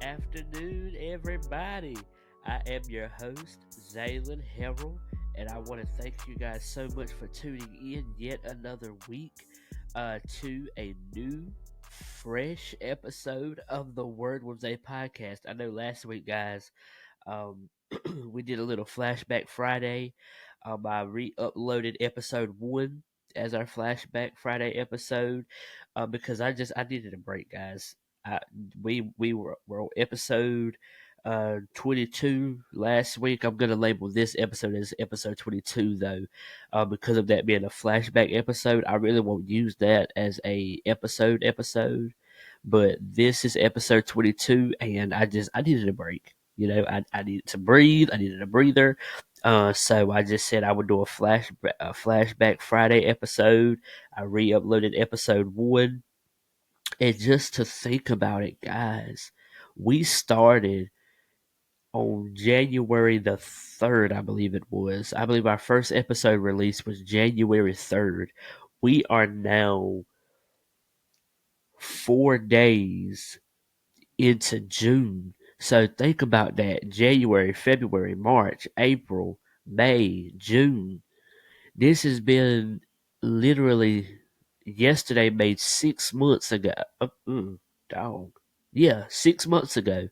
afternoon, everybody. I am your host, Zaylen Harrell, and I want to thank you guys so much for tuning in yet another week to a new, fresh episode of the Word With Zay podcast. I know last week, guys, um, we did a little flashback Friday. I re-uploaded episode one as our flashback Friday episode because I needed a break, guys. I, we were on episode 22 last week. I'm gonna label this episode as episode 22 though, because of that being a flashback episode. I really won't use that as a episode, but this is episode 22, and I needed a break. I needed to breathe. I needed a breather. So I just said I would do a flashback Friday episode. I re-uploaded episode one, and just to think about it, guys, we started on January the 3rd, I believe it was. I believe our first episode release was January 3rd. We are now 4 days into June. So think about that. January, February, March, April, May, June. This has been literally yesterday made 6 months ago. Dog. Yeah, 6 months ago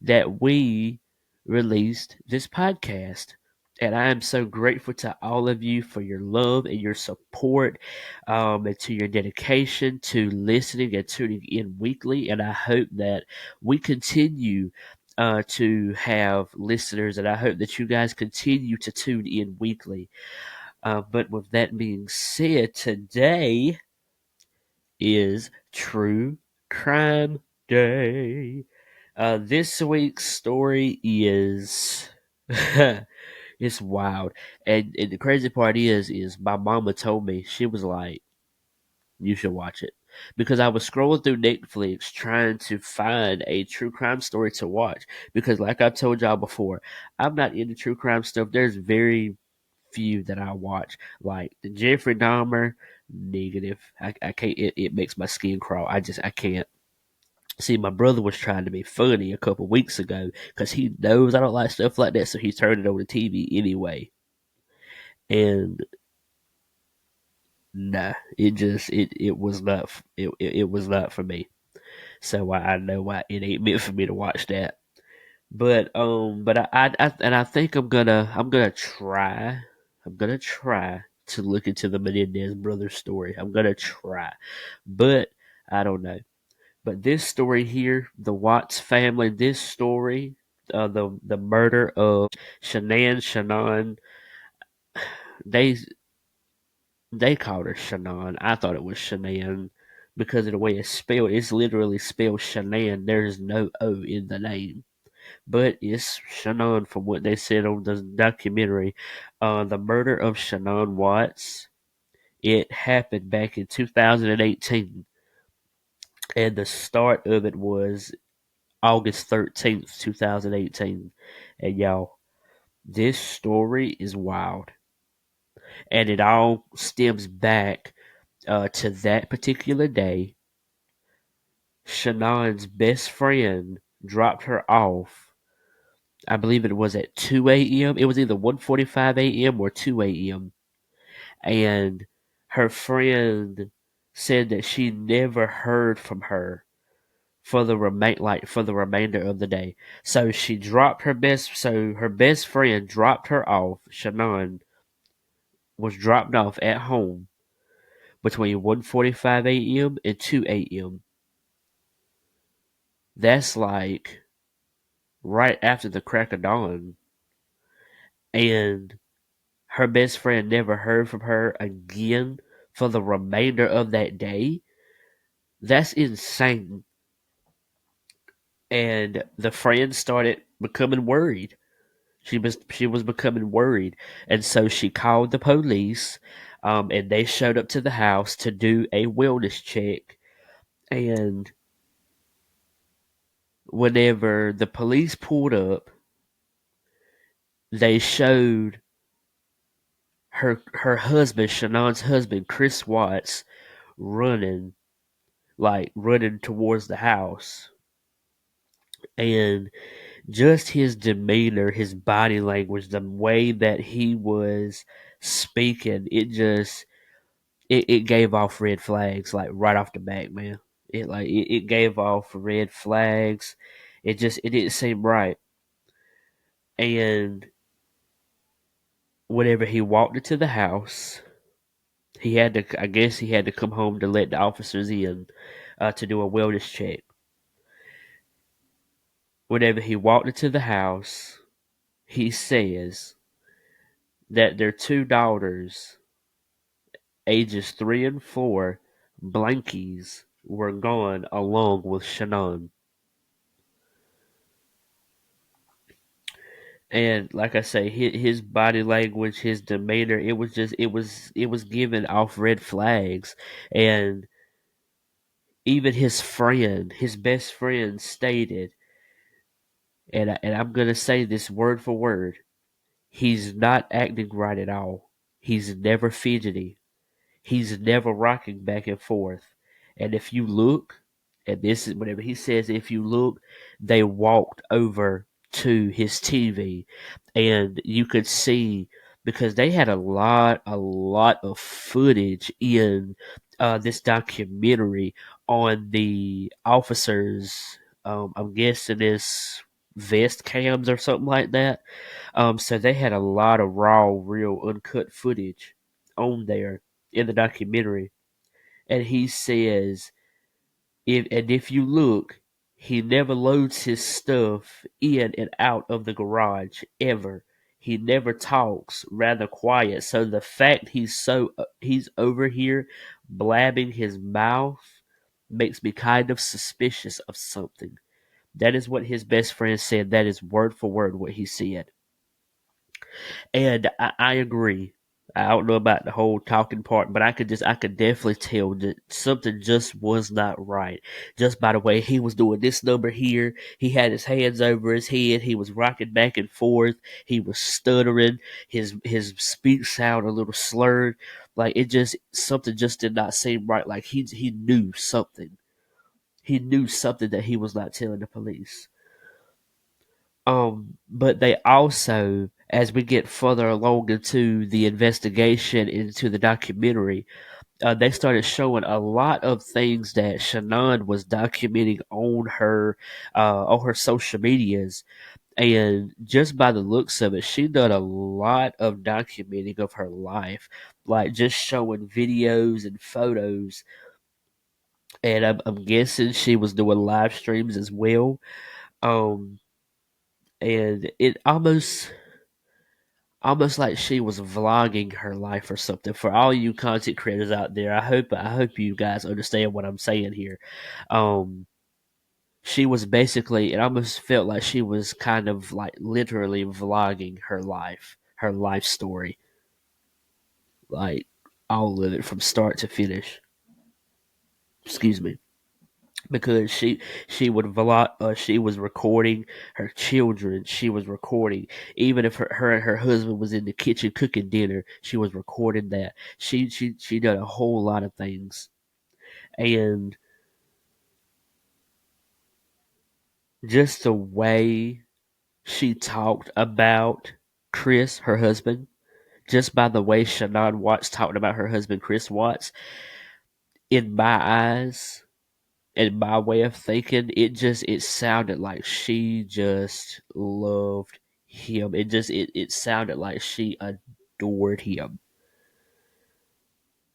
that we released this podcast. And I am so grateful to all of you for your love and your support, and to your dedication to listening and tuning in weekly. And I hope that we continue to have listeners, and I hope that you guys continue to tune in weekly. But with that being said, today is True Crime Day. This week's story is it's wild, and the crazy part is my mama told me. She was like, "You should watch it," because I was scrolling through Netflix trying to find a true crime story to watch. Because, like I told y'all before, I'm not into true crime stuff. There's very few that I watch, like the Jeffrey Dahmer. Negative. I can't. It makes my skin crawl. I can't. See, my brother was trying to be funny a couple weeks ago because he knows I don't like stuff like that, so he turned it on the TV anyway. And nah, it was not it was not for me. So I know why it ain't meant for me to watch that. But I think I'm gonna try to look into the Menendez brothers story. I'm gonna try, but I don't know. But this story here, the Watts family, this story, the murder of Shanann, they they called her Shanann. I thought it was Shanann because of the way it's spelled. It's literally spelled Shanann. There's no O in the name, but it's Shanann from what they said on the documentary. The murder of Shanann Watts. It happened back in 2018, and the start of it was August 13th, 2018. And y'all, this story is wild. And it all stems back to that particular day. Shanann's best friend dropped her off. I believe it was at 2 a.m. It was either 1:45 a.m. or 2 a.m. And her friend said that she never heard from her for the remainder of the day. So her best friend dropped her off. Shanann was dropped off at home between 1:45 a.m. and 2 a.m. That's like right after the crack of dawn. And her best friend never heard from her again for the remainder of that day. That's insane. And the friend started becoming worried. She was becoming worried, and so she called the police, and they showed up to the house to do a wellness check. And whenever the police pulled up, they showed her husband, Shanann's husband, Chris Watts, running running towards the house. And just his demeanor, his body language, the way that he was speaking, it gave off red flags, like right off the bat, man. It gave off red flags. It didn't seem right. And whenever he walked into the house, he had to, I guess he had to come home to let the officers in, to do a wellness check. Whenever he walked into the house, he says that their two daughters, ages 3 and 4, blankies, were gone along with Shanann. And like I say, his body language, his demeanor, it was giving off red flags. And even his best friend stated, and I'm gonna say this word for word, he's not acting right at all. He's never fidgety. He's never rocking back and forth. And if you look, and this is whenever he says, if you look, they walked over to his TV, and you could see, because they had a lot of footage in this documentary on the officers. I'm guessing it's vest cams or something like that. So they had a lot of raw, real, uncut footage on there in the documentary. And he says, if you look, he never loads his stuff in and out of the garage ever. He never talks, rather quiet. So the fact he's over here blabbing his mouth makes me kind of suspicious of something. That is what his best friend said. That is word for word what he said. And I agree. I don't know about the whole talking part, but I could definitely tell that something just was not right. Just by the way he was doing this number here, he had his hands over his head, he was rocking back and forth, he was stuttering, his speech sounded a little slurred. Like it just something just did not seem right. Like he knew something. He knew something that he was not telling the police. But they also, as we get further along into the investigation, into the documentary, they started showing a lot of things that Shanann was documenting on her social medias. And just by the looks of it, she done a lot of documenting of her life, like just showing videos and photos. And I'm guessing she was doing live streams as well. Um, and it almost like she was vlogging her life or something. For all you content creators out there, I hope you guys understand what I'm saying here. Um, she was basically, it almost felt like she was kind of like literally vlogging her life story, like all of it from start to finish. Excuse me. Because she would vlog, she was recording her children, she was recording, even if her and her husband was in the kitchen cooking dinner, she was recording that. She did a whole lot of things. And just the way she talked about Chris, her husband, just by the way Shanann Watts talked about her husband Chris Watts, in my eyes, in my way of thinking, it sounded like she just loved him. It sounded like she adored him.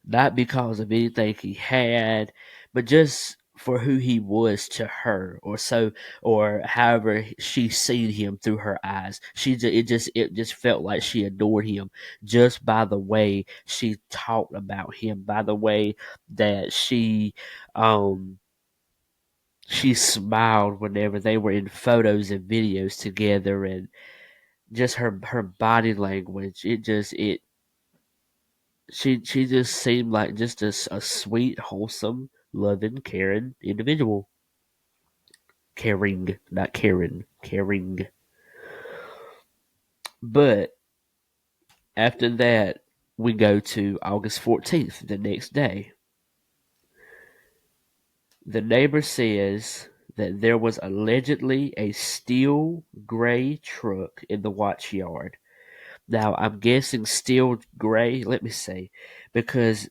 Not because of anything he had, but just for who he was to her, or however she seen him through her eyes. It just felt like she adored him, just by the way she talked about him, by the way that um she smiled whenever they were in photos and videos together. And just her body language, it she just seemed like just a sweet, wholesome, loving, caring individual. Caring, not Karen, caring. But after that, we go to August 14th, the next day. The neighbor says that there was allegedly a steel gray truck in the Watts yard. Now, I'm guessing steel gray, let me see, because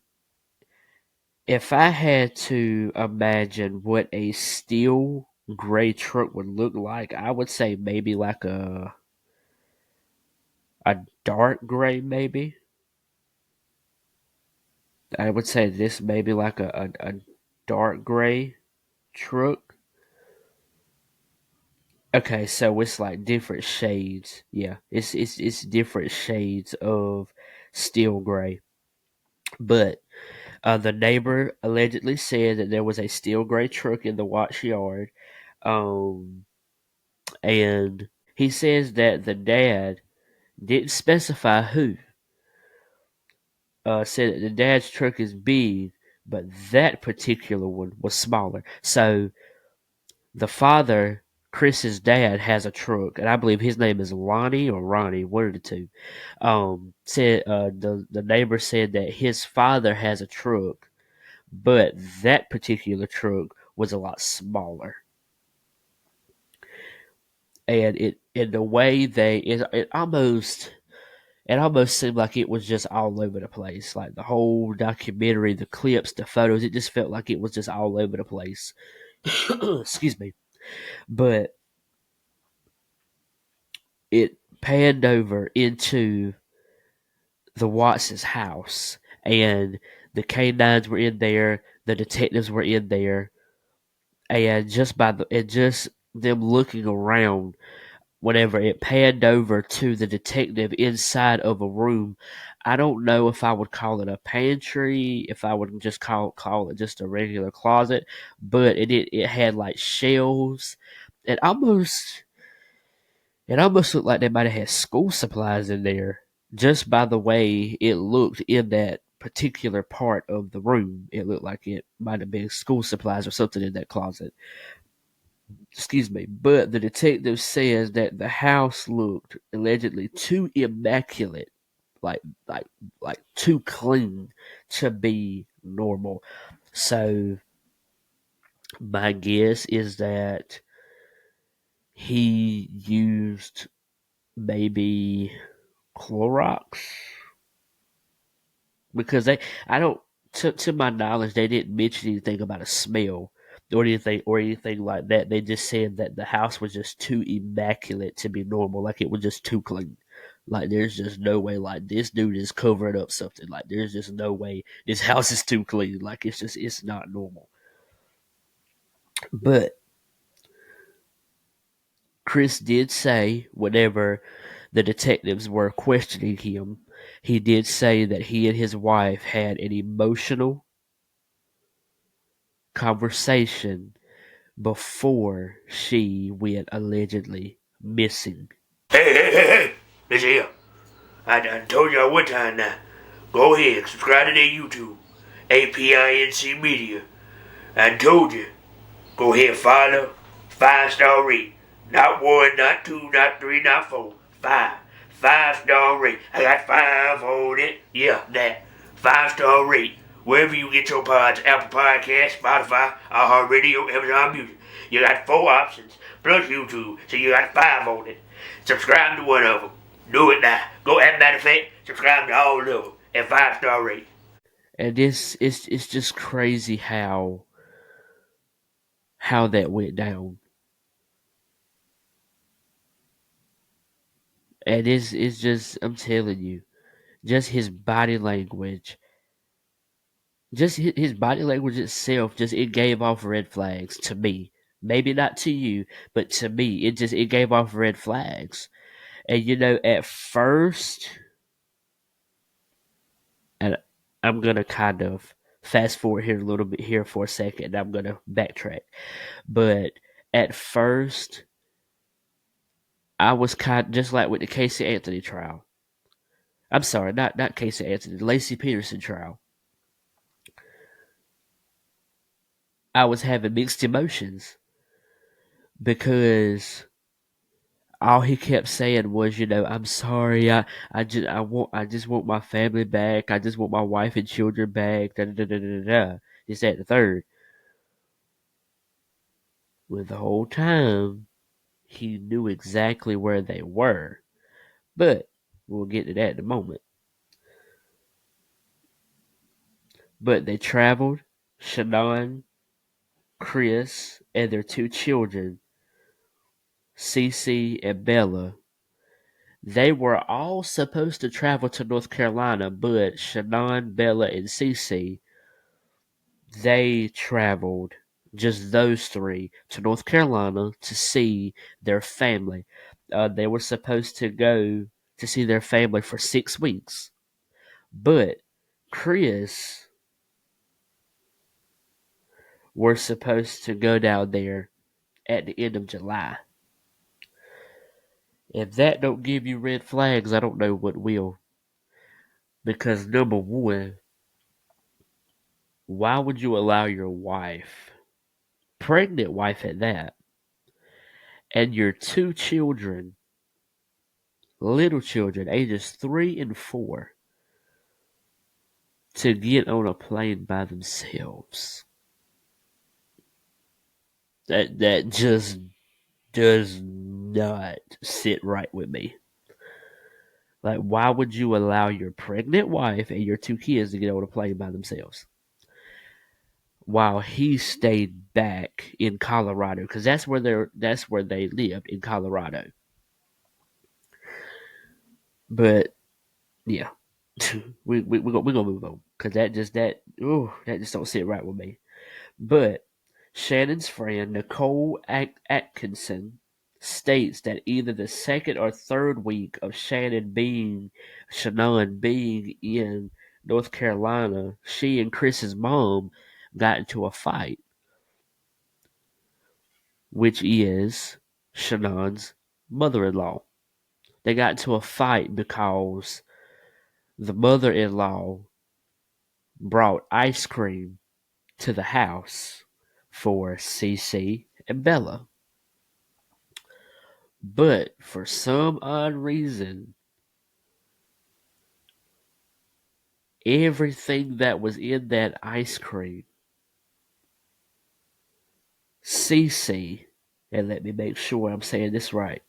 if I had to imagine what a steel gray truck would look like, I would say maybe like a dark gray, maybe. I would say this maybe like a dark gray truck. Okay, so it's like different shades. Yeah, it's different shades of steel gray. But the neighbor allegedly said that there was a steel gray truck in the Watts yard, um, and he says that the dad didn't specify who. Said that the dad's truck is big, but that particular one was smaller. So the father, Chris's dad, has a truck, and I believe his name is Lonnie or Ronnie, one of the two. Said the neighbor said that his father has a truck, but that particular truck was a lot smaller, and it in the way it almost seemed like it was just all over the place. Like the whole documentary, the clips, the photos, it just felt like it was just all over the place. Excuse me. But it panned over into the Watts' house, and the canines were in there, the detectives were in there, and just them looking around, whenever it panned over to the detective inside of a room, I don't know if I would call it a pantry, if I would just call it just a regular closet, but it had like shelves. It almost it almost looked like they might have had school supplies in there, just by the way it looked in that particular part of the room. It looked like it might have been school supplies or something in that closet. Excuse me, but the detective says that the house looked allegedly too immaculate, like like like too clean to be normal. So my guess is that he used maybe Clorox, because I don't, to my knowledge, they didn't mention anything about a smell or anything like that. They just said that the house was just too immaculate to be normal, like it was just too clean. Like there's just no way, like this dude is covering up something. Like there's just no way this house is too clean. Like it's not normal. But Chris did say, whenever the detectives were questioning him, he did say that he and his wife had an emotional conversation before she went allegedly missing. Hey, listen here. I told y'all one time now. Go ahead, subscribe to their YouTube. APINC Media. I told you. Go ahead, follow. 5-star rate. Not one, not two, not three, not four. Five. 5-star rate. I got 5 on it. Yeah, that. 5-star rate. Wherever you get your pods, Apple Podcasts, Spotify, iHeartRadio, Amazon Music. You got 4 options, plus YouTube, so you got 5 on it. Subscribe to one of them. Do it now. Go, as a matter of fact, subscribe to all of them at 5-star rate. And it's just crazy how that went down. And it's just, I'm telling you, just his body language, just his body language itself, just it gave off red flags to me. Maybe not to you, but to me, it gave off red flags. And at first, and I'm gonna kind of fast forward here a little bit here for a second, and I'm gonna backtrack. But at first, I was kind of just like with the Casey Anthony trial. I'm sorry, not Casey Anthony, the Lacey Peterson trial. I was having mixed emotions because all he kept saying was, I'm sorry, I just want my family back. I just want my wife and children back. Da da da da da da. This, that, and the third. With the whole time, he knew exactly where they were. But we'll get to that in a moment. But they traveled, Shanann, Chris, and their two children, Cece and Bella. They were all supposed to travel to North Carolina, but Shanann, Bella, and Cece, they traveled, just those three, to North Carolina to see their family. They were supposed to go to see their family for 6 weeks, but Chris were supposed to go down there at the end of July. If that don't give you red flags, I don't know what will. Because number one, why would you allow your wife, pregnant wife at that, and your two children, little children, ages 3 and 4, to get on a plane by themselves? That just does not sit right with me. Like, why would you allow your pregnant wife and your two kids to get on a plane by themselves while he stayed back in Colorado? Because that's where they lived, in Colorado. But yeah, we're gonna move on because that just don't sit right with me. But Shannon's friend Nicole Atkinson states that either the second or third week of Shanann being in North Carolina, she and Chris's mom got into a fight, which is Shanann's mother-in-law. They got into a fight because the mother-in-law brought ice cream to the house for Cece and Bella. But for some odd reason, everything that was in that ice cream, Cece, and let me make sure I'm saying this right.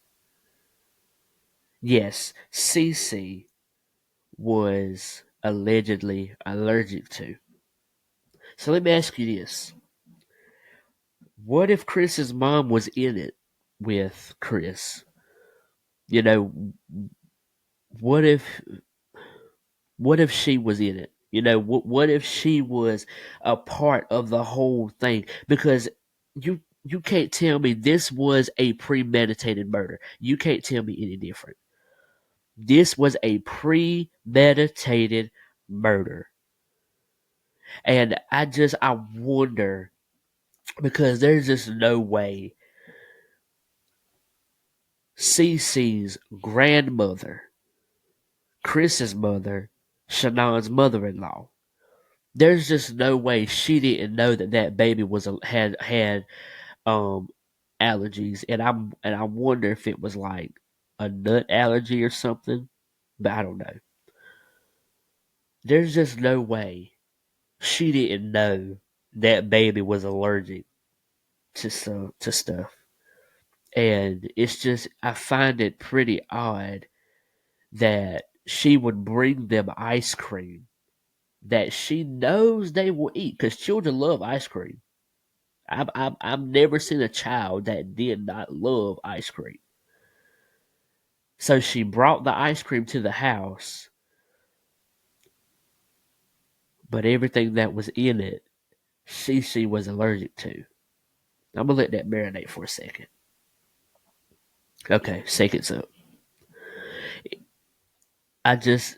Yes, Cece was allegedly allergic to. So let me ask you this. What if Chris's mom was in it with Chris? You know, what if she was in it? You know, what if she was a part of the whole thing? Because you can't tell me this was a premeditated murder. You can't tell me any different. This was a premeditated murder. And I wonder, because there's just no way Cece's grandmother, Chris's mother, Shanann's mother-in-law, there's just no way she didn't know that that baby was had um allergies, and I wonder if it was like a nut allergy or something, but I don't know. There's just no way she didn't know that baby was allergic to stuff, and it's just I find it pretty odd that she would bring them ice cream that she knows they will eat because children love ice cream. I've never seen a child that did not love ice cream. So she brought the ice cream to the house, but everything that was in it, Cece was allergic to. I'm gonna let that marinate for a second. Okay, seconds up. I just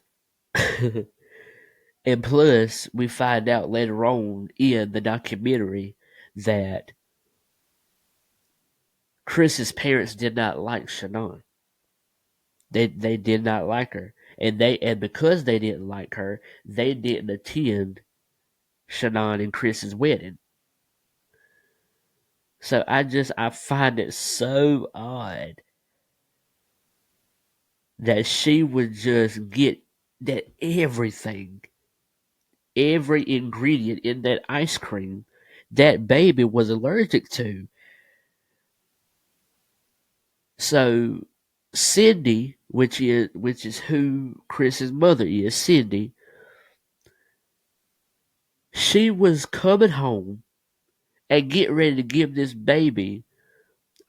and plus we find out later on in the documentary that Chris's parents did not like Shanann. They did not like her, and because they didn't like her, they didn't attend Shanann and Chris's wedding. So I find it so odd that she would just get that every ingredient in that ice cream that baby was allergic to. So Cindy, which is who Chris's mother is, Cindy, she was coming home and getting ready to give this baby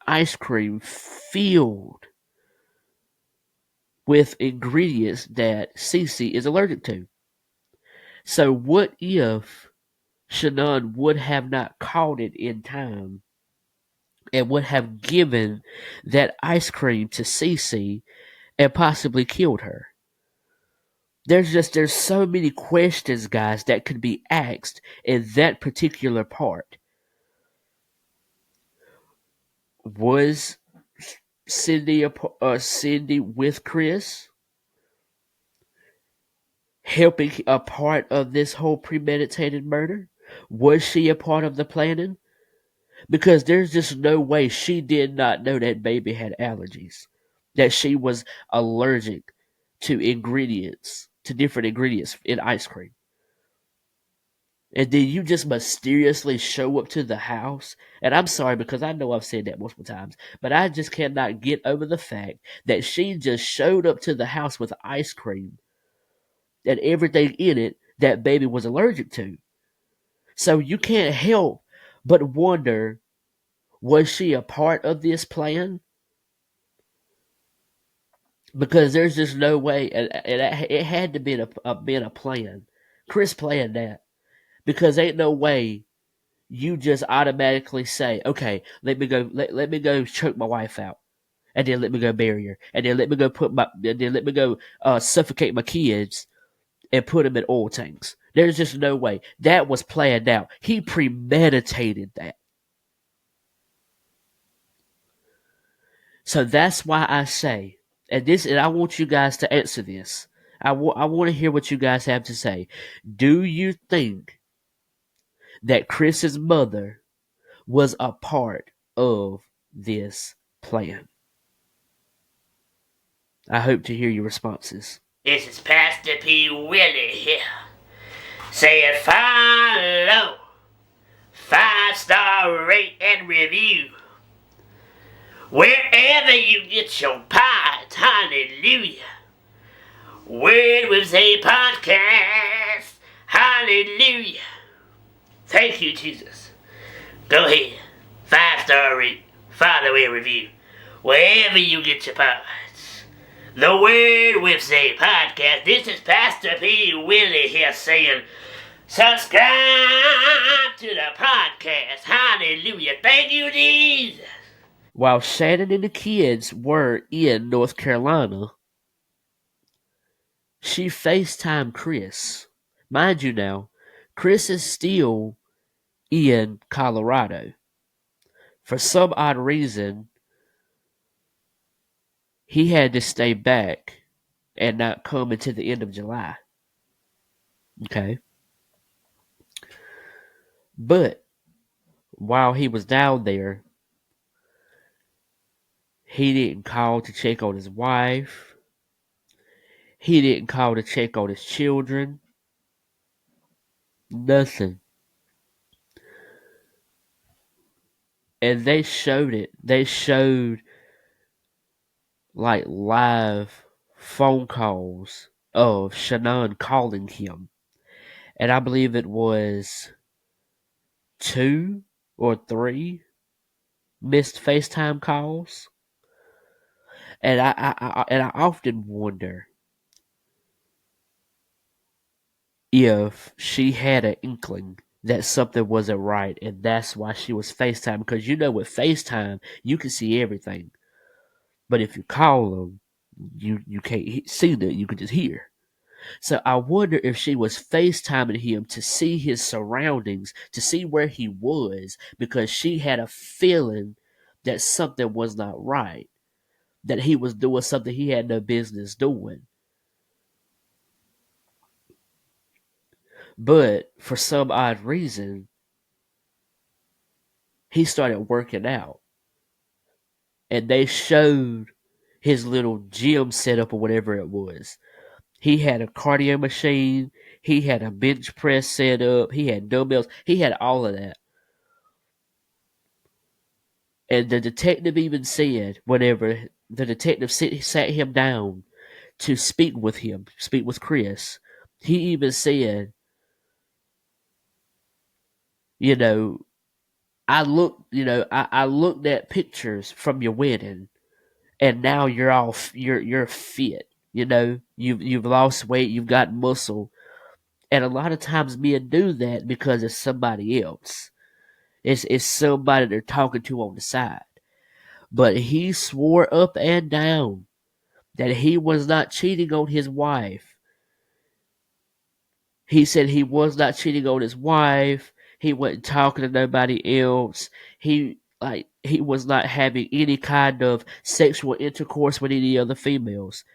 ice cream filled with ingredients that Cece is allergic to. So what if Shanann would have not caught it in time and would have given that ice cream to Cece and possibly killed her? There's so many questions, guys, that could be asked in that particular part. Was Cindy with Chris, helping a part of this whole premeditated murder? Was she a part of the planning? Because there's just no way she did not know that baby had allergies, that she was allergic to different ingredients in ice cream. And then you just mysteriously show up to the house. And I'm sorry because I know I've said that multiple times, but I just cannot get over the fact that she just showed up to the house with ice cream and everything in it that baby was allergic to. So you can't help but wonder, was she a part of this plan? Because there's just no way, and it had to be been a plan. Chris planned that because ain't no way you just automatically say, okay, let me go choke my wife out, and then let me go bury her, and then let me go suffocate my kids and put them in oil tanks. There's just no way that was planned out. He premeditated that. So that's why I say, and I want you guys to answer this. I want to hear what you guys have to say. Do you think that Chris's mother was a part of this plan? I hope to hear your responses. This is Pastor P. Willie here, saying follow, 5-star rate and review, wherever you get your pods, hallelujah. Word With Zay podcast, hallelujah. Thank you, Jesus. Go ahead, 5-star rate, follow and review, wherever you get your pods. The Word With Zay podcast. This is Pastor P. Willie here saying, subscribe to the podcast. Hallelujah. Thank you, Jesus. While Shannon and the kids were in North Carolina, she FaceTimed Chris. Mind you now, Chris is still in Colorado. For some odd reason, he had to stay back and not come until the end of July. Okay. But while he was down there, he didn't call to check on his wife. He didn't call to check on his children. Nothing. And they showed it. They showed like live phone calls of Shanann calling him. And I believe it was 2 or 3 missed FaceTime calls. And I often wonder if she had an inkling that something wasn't right, and that's why she was FaceTime. Because you know, with FaceTime, you can see everything, but if you call them, you can't see that. You can just hear. So I wonder if she was FaceTiming him to see his surroundings, to see where he was, because she had a feeling that something was not right, that he was doing something he had no business doing. But for some odd reason, he started working out. And they showed his little gym setup or whatever it was. He had a cardio machine. He had a bench press set up. He had dumbbells. He had all of that. And the detective even said, whenever the detective sat him down to speak with Chris, he even said, you know, I looked at pictures from your wedding, and now you're fit. You've lost weight, you've got muscle, and a lot of times men do that because it's somebody else. It's somebody they're talking to on the side. But he swore up and down that he was not cheating on his wife. He said he was not cheating on his wife. He wasn't talking to nobody else. He was not having any kind of sexual intercourse with any other females.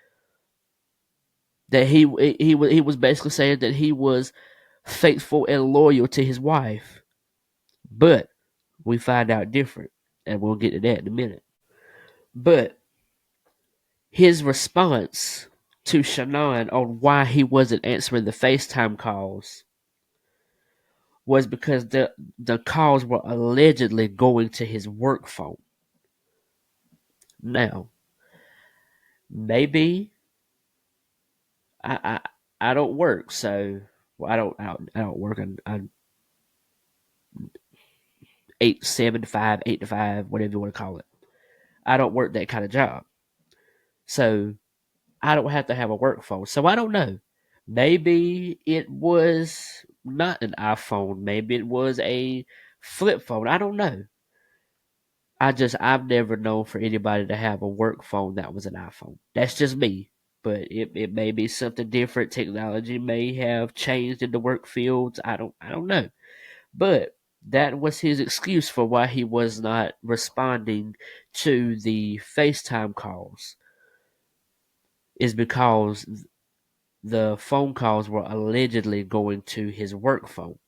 That he was basically saying that he was faithful and loyal to his wife. But we find out different, and we'll get to that in a minute. But his response to Shanann on why he wasn't answering the FaceTime calls was because the calls were allegedly going to his work phone. Now, maybe I I don't work, so well, I don't work. I'm 8 7 to 5, 8 to 5, whatever you want to call it. I don't work that kind of job, so I don't have to have a work phone. So I don't know. Maybe it was not an iPhone. Maybe it was a flip phone. I don't know. I've never known for anybody to have a work phone that was an iPhone. That's just me. But it may be something different. Technology may have changed in the work fields. I don't know. But that was his excuse for why he was not responding to the FaceTime calls. Is because the phone calls were allegedly going to his work phone.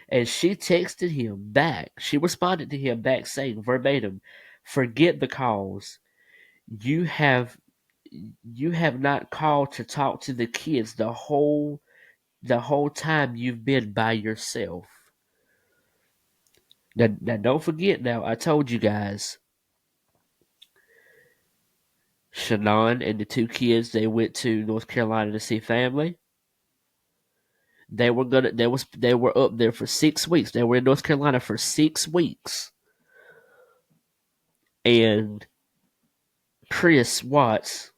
And she texted him back. She responded to him back saying verbatim, "Forget the calls. You have you have not called to talk to the kids the whole time you've been by yourself." Now don't forget now, I told you guys, Shanann and the two kids, they went to North Carolina to see family. They were up there for 6 weeks. They were in North Carolina for 6 weeks. And Chris Watts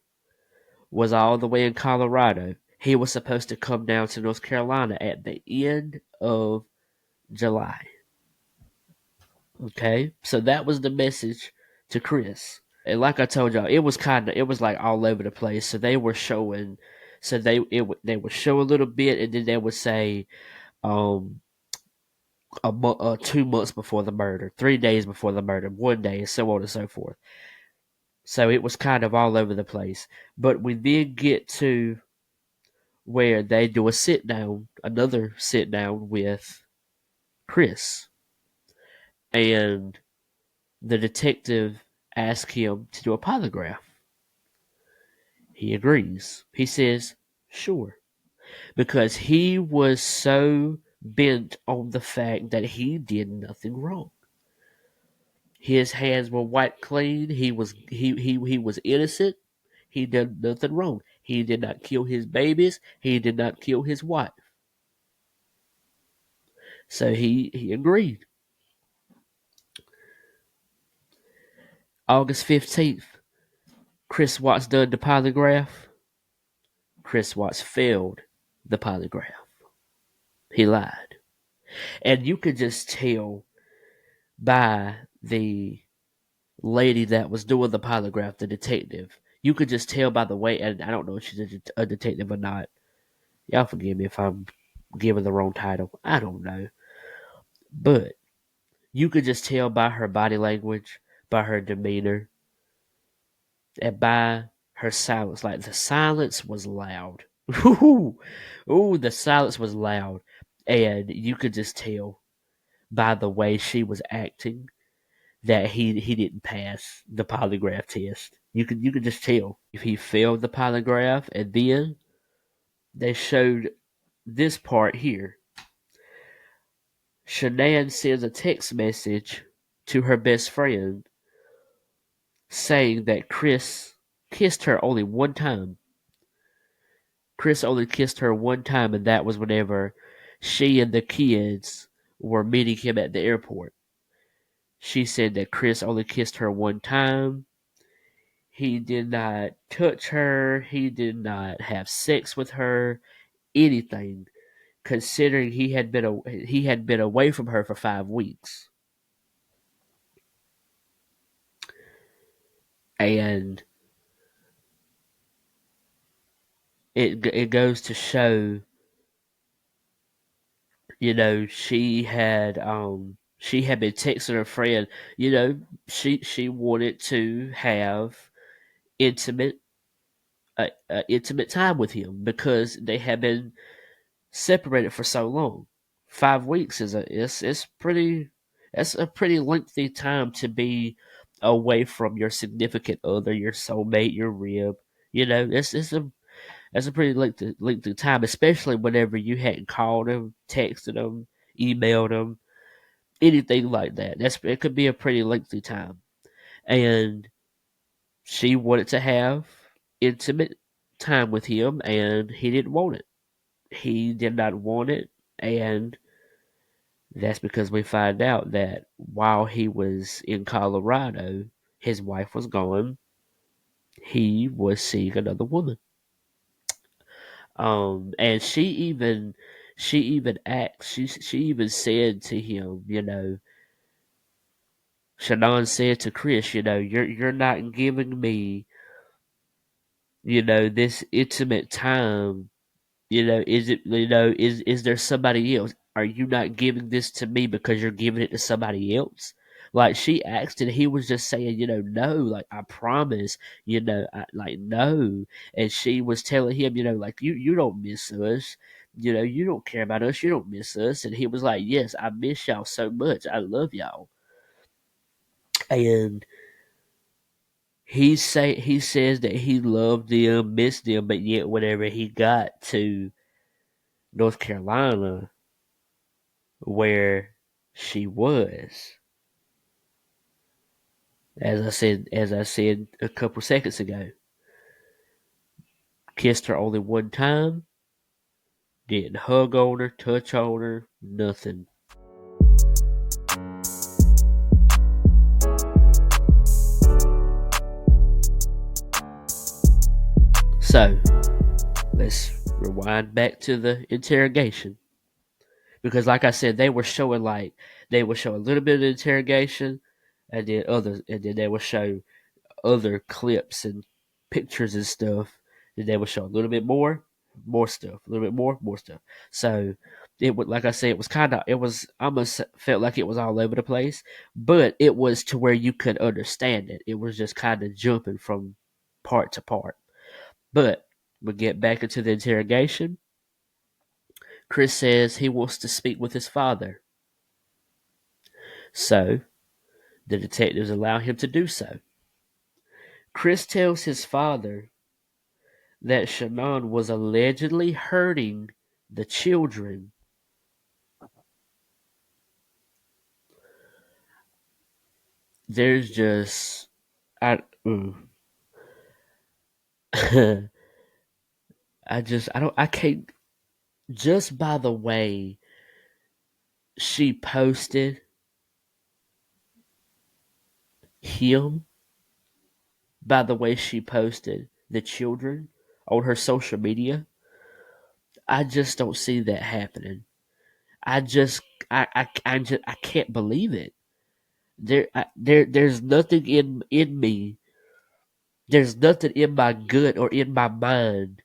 was all the way in Colorado. He was supposed to come down to North Carolina at the end of July. Okay? So that was the message to Chris. And like I told y'all, it was like all over the place. So they were showing they would show a little bit, and then they would say um 2 months before the murder, 3 days before the murder, one day, and so on and so forth. So it was kind of all over the place. But we did get to where they do another sit down with Chris. And the detective asks him to do a polygraph. He agrees. He says, sure. Because he was so bent on the fact that he did nothing wrong. His hands were wiped clean. He was innocent. He did nothing wrong. He did not kill his babies. He did not kill his wife. So he agreed. August 15th, Chris Watts done the polygraph. Chris Watts failed the polygraph. He lied. And you could just tell by the lady that was doing the polygraph, the detective. You could just tell by the way, and I don't know if she's a detective or not. Y'all forgive me if I'm giving the wrong title. I don't know. But you could just tell by her body language, by her demeanor, and by her silence. Like the silence was loud. Ooh, the silence was loud. And you could just tell by the way she was acting that he didn't pass the polygraph test. You could just tell if he failed the polygraph. And then they showed this part here. Shanann sends a text message to her best friend, saying that Chris kissed her only one time. Chris only kissed her one time, and that was whenever she and the kids were meeting him at the airport. She said that Chris only kissed her one time. He did not touch her. He did not have sex with her. Anything, considering he had been away from her for 5 weeks, and it goes to show, she had been texting her friend. She wanted to have intimate intimate time with him because they had been separated for so long. 5 weeks is it's pretty. That's a pretty lengthy time to be away from your significant other, your soulmate, your rib. That's a pretty lengthy time, especially whenever you hadn't called them, texted them, emailed them, anything like that. It could be a pretty lengthy time, and she wanted to have intimate time with him, and he didn't want it. He did not want it, and that's because we find out that while he was in Colorado, his wife was gone. He was seeing another woman. And she even said to him, Shanann said to Chris, you're not giving me, this intimate time. Is it, is there somebody else? Are you not giving this to me because you're giving it to somebody else? Like, she asked, and he was just saying, no, like, I promise, no. And she was telling him, like, you don't miss us. You don't care about us. You don't miss us. And he was like, yes, I miss y'all so much. I love y'all. And he says that he loved them, missed them, but yet whenever he got to North Carolina, where she was, as I said a couple seconds ago, kissed her only one time, didn't hug on her, touch on her, nothing. So let's rewind back to the interrogation, because like I said, they were showing a little bit of the interrogation, and then they would show other clips and pictures and stuff. Then they would show a little bit more stuff, a little bit more stuff. So it would, like I said, it was almost felt like it was all over the place, but it was to where you could understand it. It was just kind of jumping from part to part. But we get back into the interrogation. Chris says he wants to speak with his father. So the detectives allow him to do so. Chris tells his father that Shanann was allegedly hurting the children. There's just I I can't, just by the way she posted him, by the way she posted the children on her social media, I just don't see that happening. I just I can't believe it. There's nothing in me. There's nothing in my gut or in my mind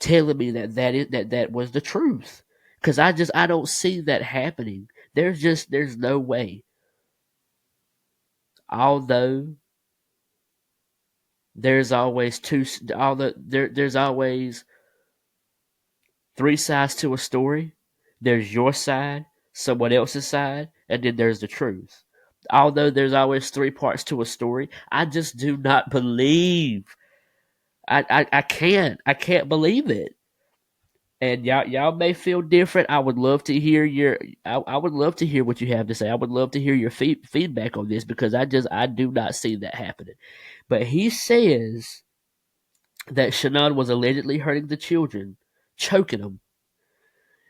telling me that was the truth, because I don't see that happening. There's no way. Although there's always there's always three sides to a story. There's your side, someone else's side, and then there's the truth. Although there's always three parts to a story, I just do not believe. I can't believe it. And y'all may feel different. I would love to hear your. I would love to hear what you have to say. I would love to hear your feedback on this because I do not see that happening. But he says that Shanann was allegedly hurting the children, choking them,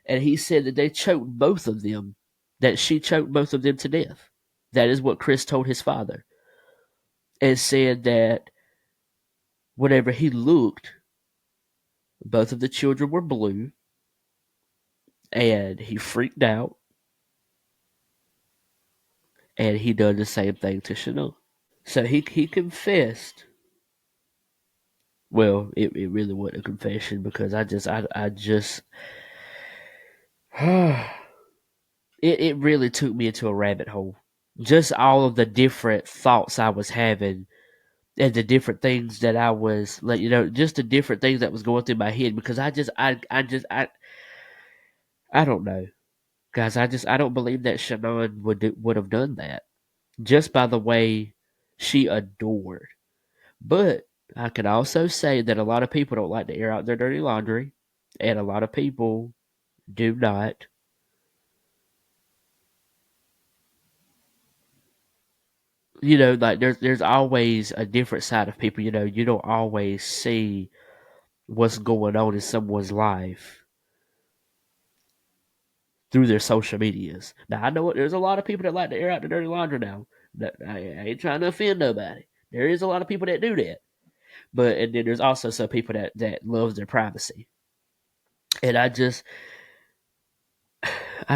and he said that they choked both of them. That she choked both of them to death. That is what Chris told his father, and said that whenever he looked, both of the children were blue, and he freaked out, and he done the same thing to Shanann. So he confessed. Well, it really wasn't a confession because I just it really took me into a rabbit hole. Just all of the different thoughts I was having and the different things that I was like, just the different things that was going through my head because I don't know, guys. I don't believe that Shanann would have done that just by the way she adored. But I can also say that a lot of people don't like to air out their dirty laundry, and a lot of people do not. Like there's always a different side of people. You don't always see what's going on in someone's life through their social medias. Now I know there's a lot of people that like to air out the dirty laundry now. That I ain't trying to offend nobody. There is a lot of people that do that, but and then there's also some people that loves their privacy. And I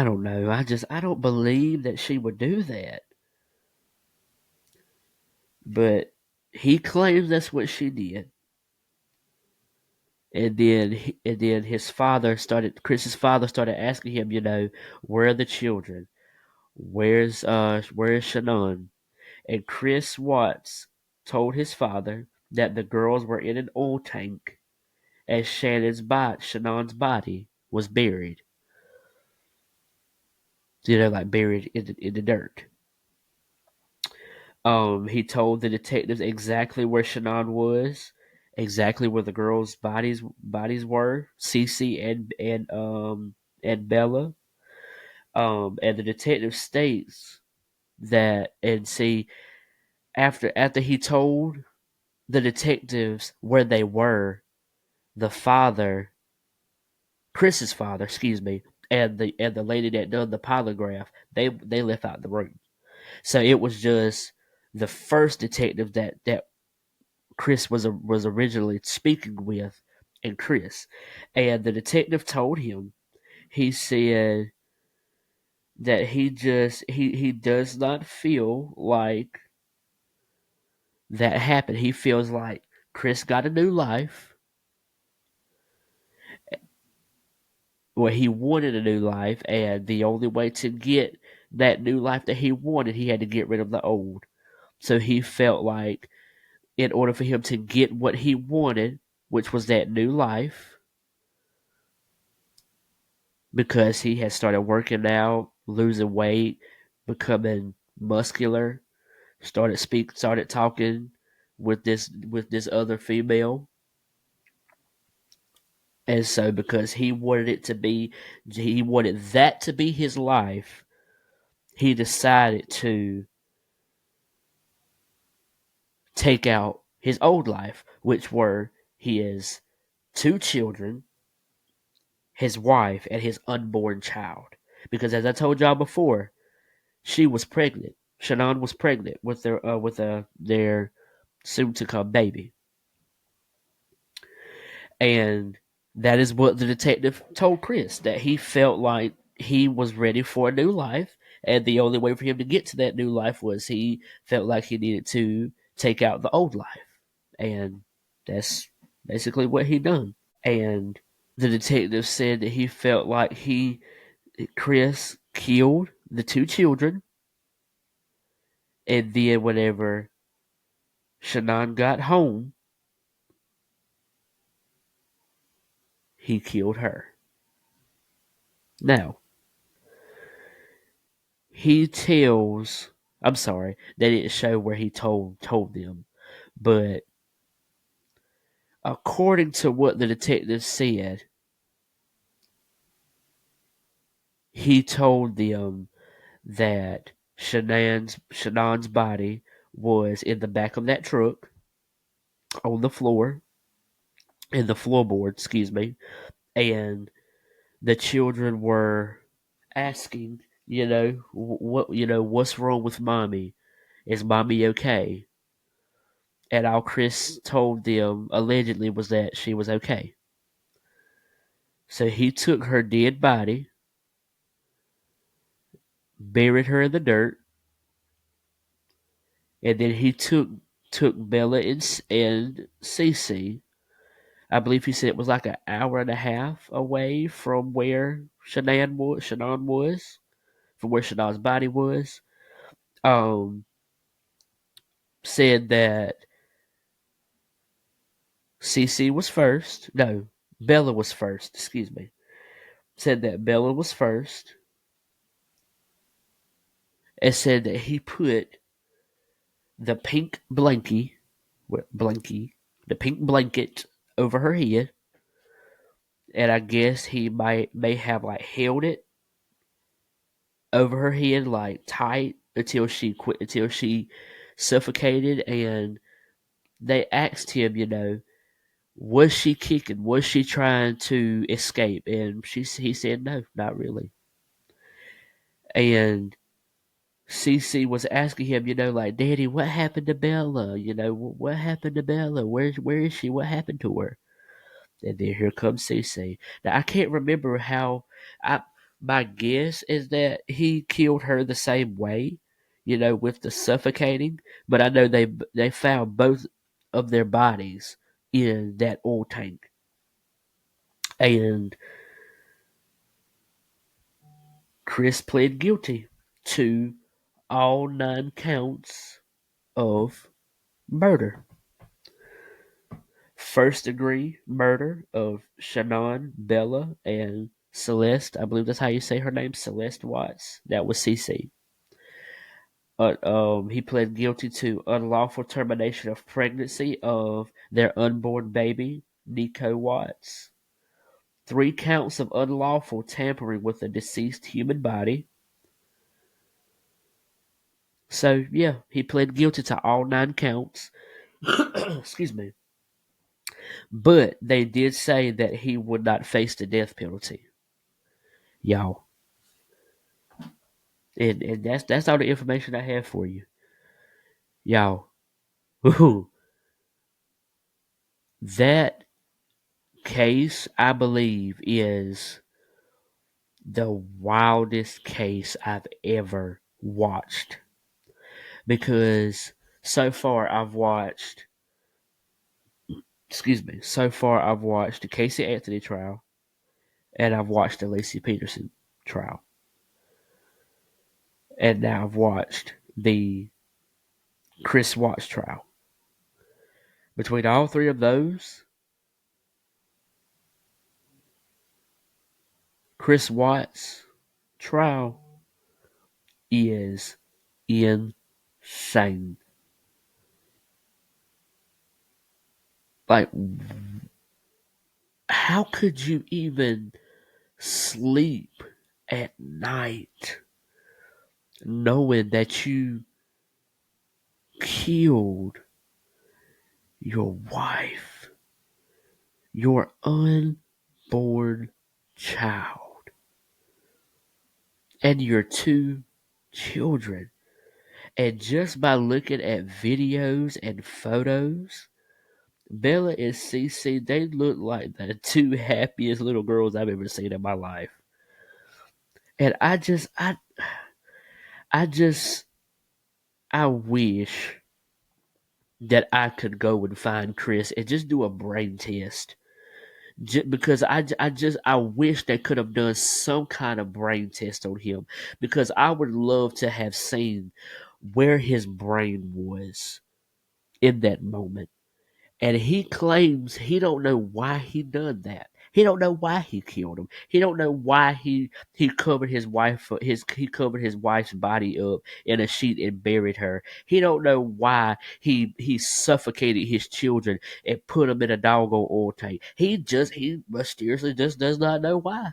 don't know. I don't believe that she would do that. But he claims that's what she did. And then Chris's father started asking him, where are the children? Where's Shanann? And Chris Watts told his father that the girls were in an oil tank as Shanann's body was buried. Like buried in the dirt. He told the detectives exactly where Shanann was, exactly where the girls' bodies were, Cece and Bella. And the detective states that, and see, after he told the detectives where they were, the father, Chris's father, excuse me, and the lady that done the polygraph, they left out the room. So it was just the first detective that Chris was originally speaking with, and Chris, and the detective told him, he said that he does not feel like that happened. He feels like Chris got a new life, where he wanted a new life, and the only way to get that new life that he wanted, he had to get rid of the old. So he felt like in order for him to get what he wanted, which was that new life, because he had started working out, losing weight, becoming muscular, started talking with this other female. And so because he wanted that to be his life, he decided to take out his old life, which were his two children, his wife, and his unborn child. Because as I told y'all before, she was pregnant. Shanann was pregnant with their soon to come baby. And that is what the detective told Chris, that he felt like he was ready for a new life, and the only way for him to get to that new life was he felt like he needed to take out the old life. And that's basically what he done. And the detective said that he felt like Chris killed the two children, and then whenever Shanann got home, he killed her. Now, he tells, I'm sorry, they didn't show where he told them, but according to what the detective said, he told them that Shanann's body was in the back of that truck on the floor, in the floorboard, excuse me, and the children were asking, what's wrong with mommy? Is mommy okay? And all Chris told them allegedly was that she was okay. So he took her dead body, buried her in the dirt, and then he took Bella and Cece. I believe he said it was like an hour and a half away from where Shanann was, from where Shanann's body was. Um, said that Cece was first. No, Bella was first. Excuse me. Said that Bella was first, and said that he put the pink the pink blanket over her head, and I guess he may have like held it over her head like tight until she suffocated. And they asked him, was she kicking? Was she trying to escape? And he said no, not really. And Cece was asking him, like, Daddy, what happened to Bella? What happened to Bella? Where is she? What happened to her? And then here comes Cece. Now I can't remember how. I My guess is that he killed her the same way, with the suffocating. But I know they found both of their bodies in that oil tank, and Chris pled guilty to all 9 counts of murder. First degree murder of Shanann, Bella, and Celeste. I believe that's how you say her name, Celeste Watts. That was CC. He pled guilty to unlawful termination of pregnancy of their unborn baby, Nico Watts. 3 counts of unlawful tampering with a deceased human body. So, yeah, he pled guilty to all 9 counts. Excuse me. But they did say that he would not face the death penalty. Y'all. And that's all the information I have for you. Y'all. Ooh, that case, I believe, is the wildest case I've ever watched. Because so far I've watched the Casey Anthony trial, and I've watched the Lacey Peterson trial. And now I've watched the Chris Watts trial. Between all three of those, Chris Watts' trial is insane. Like, how could you even sleep at night knowing that you killed your wife, your unborn child, and your 2 children? And just by looking at videos and photos, Bella and Cece, they look like the 2 happiest little girls I've ever seen in my life. And I just, I wish that I could go and find Chris and just do a brain test. Because I wish they could have done some kind of brain test on him, because I would love to have seen where his brain was in that moment. And he claims he don't know why he done that. He don't know why he killed him. He don't know why he covered he covered his wife's body up in a sheet and buried her. He don't know why he suffocated his children and put them in a doggone oil tank. He mysteriously just does not know why.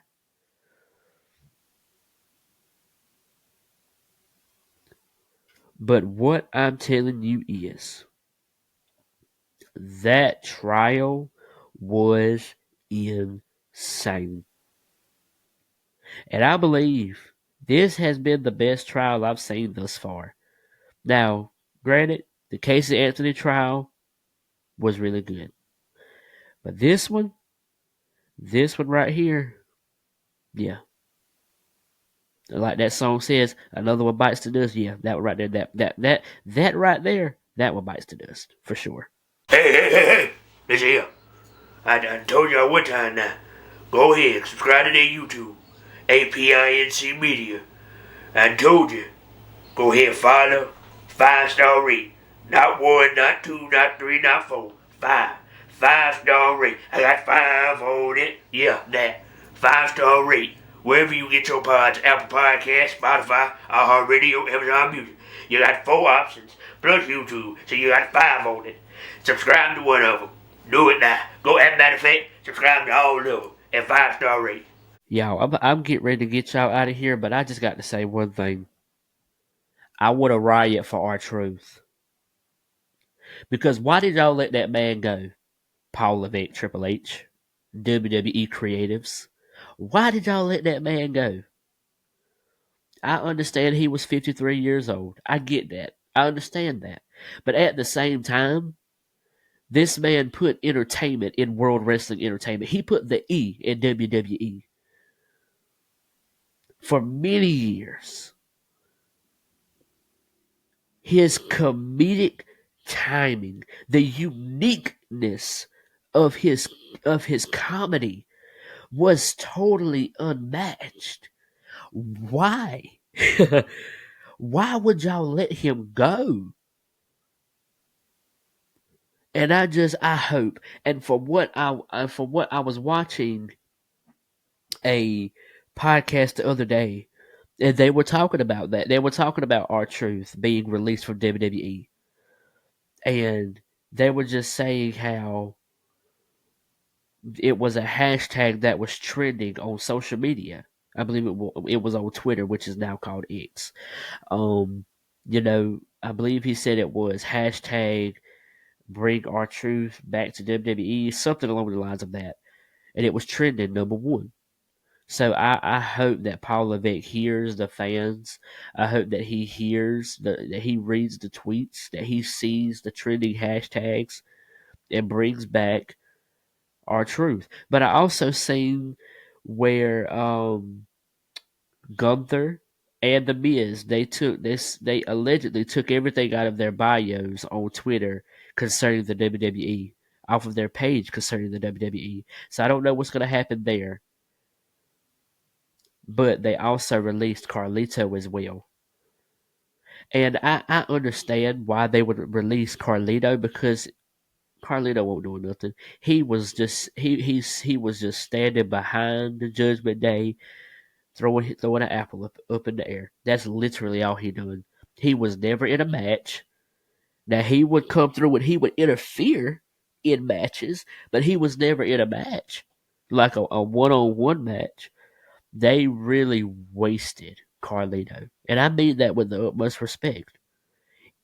But what I'm telling you is that trial was insane. And I believe this has been the best trial I've seen thus far. Now, granted, the Casey Anthony trial was really good. But this one right here, yeah. Like that song says, another one bites the dust. Yeah, that one right there, that right there, that one bites the dust for sure. Hey, listen here. I done told y'all one time now. Go ahead, subscribe to their YouTube, APINC Media. I told you, go ahead, follow, 5-star rate. Not one, not two, not three, not four. 5. 5-star rate. I got 5 on it. Yeah, that. 5-star rate. Wherever you get your pods, Apple Podcasts, Spotify, iHeartRadio, Amazon Music. You got 4 options, plus YouTube, so you got 5 on it. Subscribe to one of them. Do it now. Go, as a matter of fact, subscribe to all of them at 5-star rate. Y'all, I'm getting ready to get y'all out of here, but I just got to say one thing. I want to riot for our truth. Because why did y'all let that man go? Paul Levesque, Triple H, WWE creatives. Why did y'all let that man go? I understand he was 53 years old. I get that. I understand that. But at the same time, this man put entertainment in World Wrestling Entertainment. He put the E in WWE for many years. His comedic timing, the uniqueness of his comedy was totally unmatched. Why? Why would y'all let him go? And I hope, and for what I was watching a podcast the other day, and they were talking about that. They were talking about R-Truth being released from WWE, and they were just saying how it was a hashtag that was trending on social media. I believe it was on Twitter, which is now called X. Um, I believe he said it was hashtag bring R-Truth back to WWE, something along the lines of that. And it was trending #1. So I hope that Paul Levesque hears the fans. I hope that he hears that he reads the tweets, that he sees the trending hashtags, and brings back R-Truth. But I also seen where Gunther and the Miz they allegedly took everything out of their bios on Twitter concerning the WWE off of their page concerning the WWE. So I don't know what's going to happen there. But they also released Carlito as well. And I understand why they would release Carlito because Carlito won't do nothing. He was just he was just standing behind the Judgment Day, throwing an apple up in the air. That's literally all he done. He was never in a match. Now he would come through and he would interfere in matches, but he was never in a match, like a one-on-one match. They really wasted Carlito, and I mean that with the utmost respect.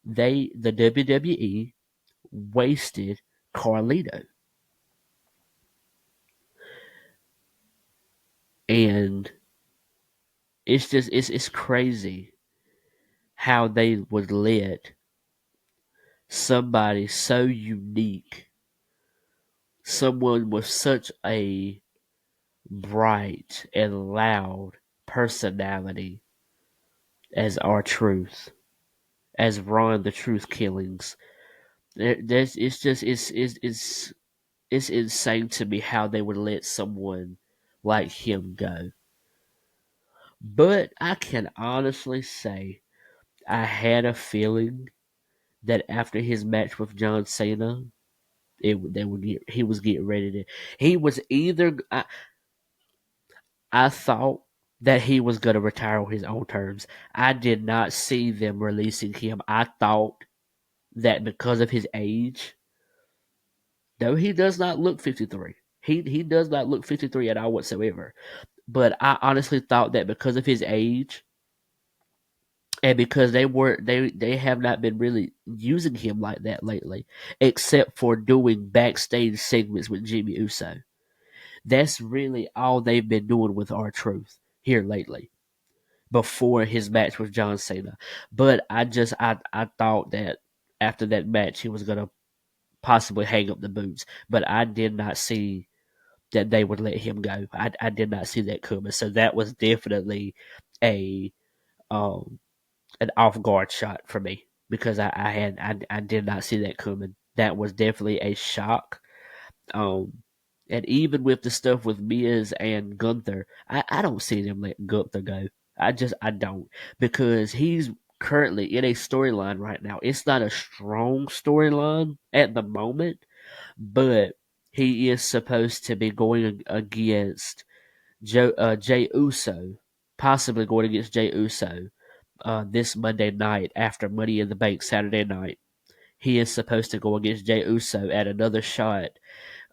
The WWE wasted Carlito, and it's crazy how they would let somebody so unique, someone with such a bright and loud personality as R-Truth, as Ron the Truth Killings. It's just it's insane to me how they would let someone like him go. But I can honestly say I had a feeling that after his match with John Cena, he was getting ready to. He was either. I thought that he was going to retire on his own terms. I did not see them releasing him. I thought that because of his age, though he does not look 53. He does not look 53 at all whatsoever. But I honestly thought that because of his age, And because they have not been really using him like that lately, except for doing backstage segments with Jimmy Uso. That's really all they've been doing with R-Truth here lately. Before his match with John Cena, but I thought that after that match he was gonna possibly hang up the boots, but I did not see that they would let him go. I did not see that coming, so that was definitely a um an off guard shot for me because I did not see that coming. That was definitely a shock. Um, and even with the stuff with Miz and Gunther, I don't see them letting Gunther go. I don't because he's currently in a storyline right now. It's not a strong storyline at the moment, but he is supposed to be going against Jay Uso, possibly going against Jay Uso this Monday night after Money in the Bank Saturday night. He is supposed to go against Jay Uso at another shot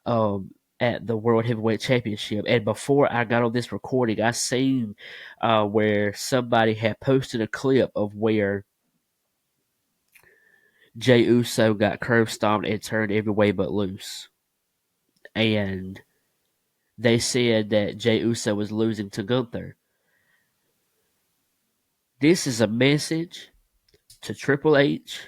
um, at the World Heavyweight Championship. And before I got on this recording, I seen where somebody had posted a clip of where Jay Uso got curb stomped and turned every way but loose. And they said that Jay Uso was losing to Gunther. This is a message to Triple H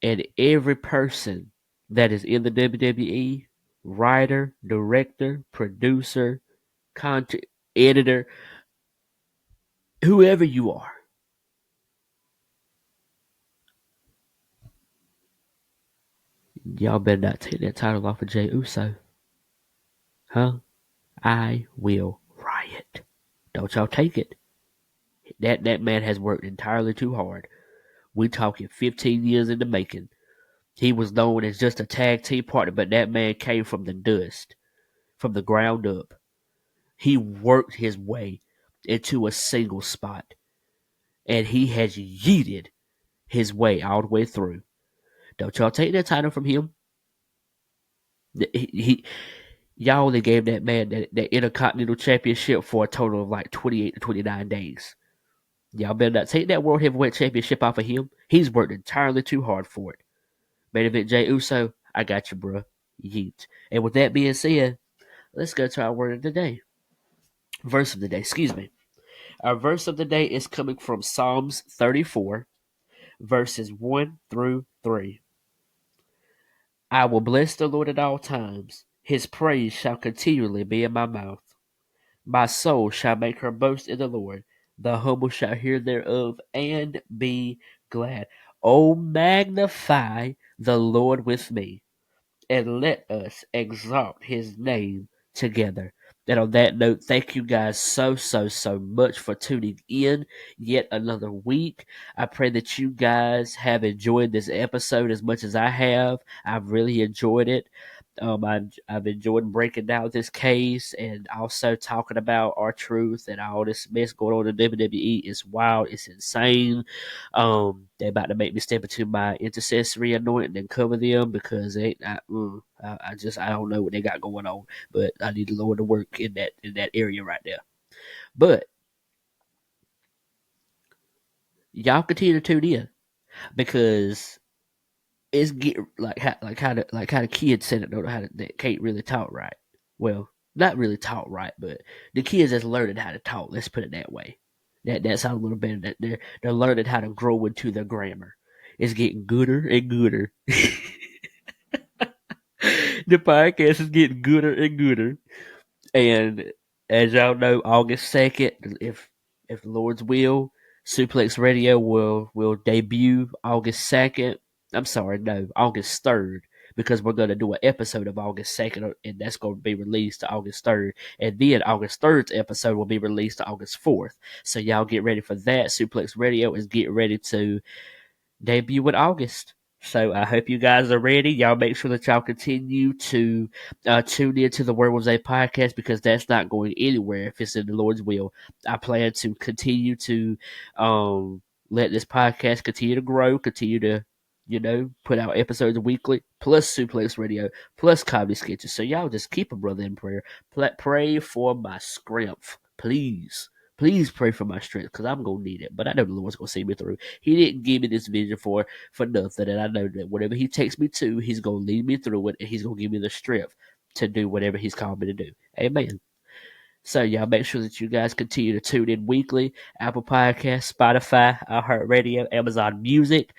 and every person that is in the WWE, writer, director, producer, content editor, whoever you are. Y'all better not take that title off of Jay Uso. Huh? I will riot. Don't y'all take it. That man has worked entirely too hard. We talking 15 years in the making. He was known as just a tag team partner, but that man came from the dust, from the ground up. He worked his way into a single spot, and he has yeeted his way all the way through. Don't y'all take that title from him. He y'all only gave that man that Intercontinental Championship for a total of like 28 to 29 days. Y'all better not take that World Heavyweight Championship off of him. He's worked entirely too hard for it. Main event Jay Uso, I got you, bro. Yeet. And with that being said, let's go to our word of the day. Verse of the day, excuse me. Our verse of the day is coming from Psalms 34, verses 1 through 3. I will bless the Lord at all times. His praise shall continually be in my mouth. My soul shall make her boast in the Lord. The humble shall hear thereof and be glad. Oh, magnify the Lord with me, and let us exalt his name together. And on that note, thank you guys so much for tuning in yet another week. I pray that you guys have enjoyed this episode as much as I have. I've really enjoyed it. I've enjoyed breaking down this case and also talking about R-Truth and all this mess going on in WWE. It's wild. It's insane. They're about to make me step into my intercessory anointing and cover them because I don't know what they got going on, but I need the Lord to work in that area right there. But y'all continue to tune in because it's get like how the kids said it don't know how to that can't really talk right. Well, not really talk right, but the kids that's learning how to talk. Let's put it that way. That sounds a little better. That they're learning how to grow into their grammar. It's getting gooder and gooder. The podcast is getting gooder and gooder. And as y'all know, August 2nd, if the Lord's will, Suplex Radio will debut August 2nd. I'm sorry, no, August 3rd, because we're going to do an episode of August 2nd, and that's going to be released to August 3rd. And then August 3rd's episode will be released to August 4th. So y'all get ready for that. Suplex Radio is getting ready to debut in August. So I hope you guys are ready. Y'all make sure that y'all continue to tune in to the Word With Zay podcast because that's not going anywhere if it's in the Lord's will. I plan to continue to let this podcast continue to grow, continue to, put out episodes weekly, plus Suplex Radio, plus comedy sketches. So y'all just keep a brother in prayer. Pray for my strength, please. Please pray for my strength, because I'm gonna need it. But I know the Lord's gonna see me through. He didn't give me this vision for nothing, and I know that whatever He takes me to, He's gonna lead me through it, and He's gonna give me the strength to do whatever He's called me to do. Amen. So y'all make sure that you guys continue to tune in weekly. Apple Podcasts, Spotify, iHeartRadio, Amazon Music.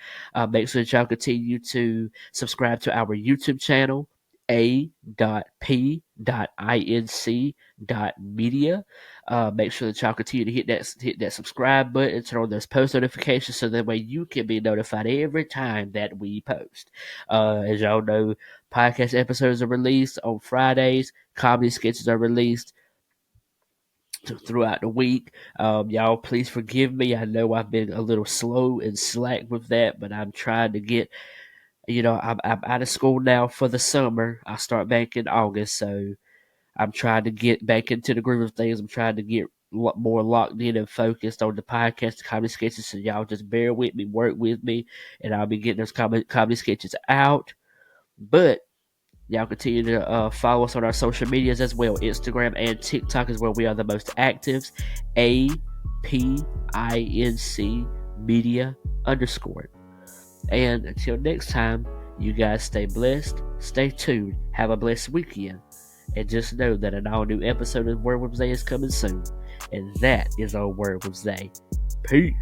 Make sure that y'all continue to subscribe to our YouTube channel, a.p.inc.media. Make sure that y'all continue to hit that subscribe button, turn on those post notifications, so that way you can be notified every time that we post. As y'all know, podcast episodes are released on Fridays. Comedy sketches are released throughout the week. Y'all, please forgive me. I know I've been a little slow and slack with that, but I'm trying to get. I'm out of school now for the summer. I start back in August, so I'm trying to get back into the groove of things. I'm trying to get more locked in and focused on the podcast, the comedy sketches. So y'all just bear with me, work with me, and I'll be getting those comedy sketches out. But y'all continue to follow us on our social medias as well. Instagram and TikTok is where we are the most active. APINC media _ And until next time, you guys stay blessed, stay tuned, have a blessed weekend, and just know that an all new episode of Word With Zay is coming soon. And that is our Word With Zay. Peace.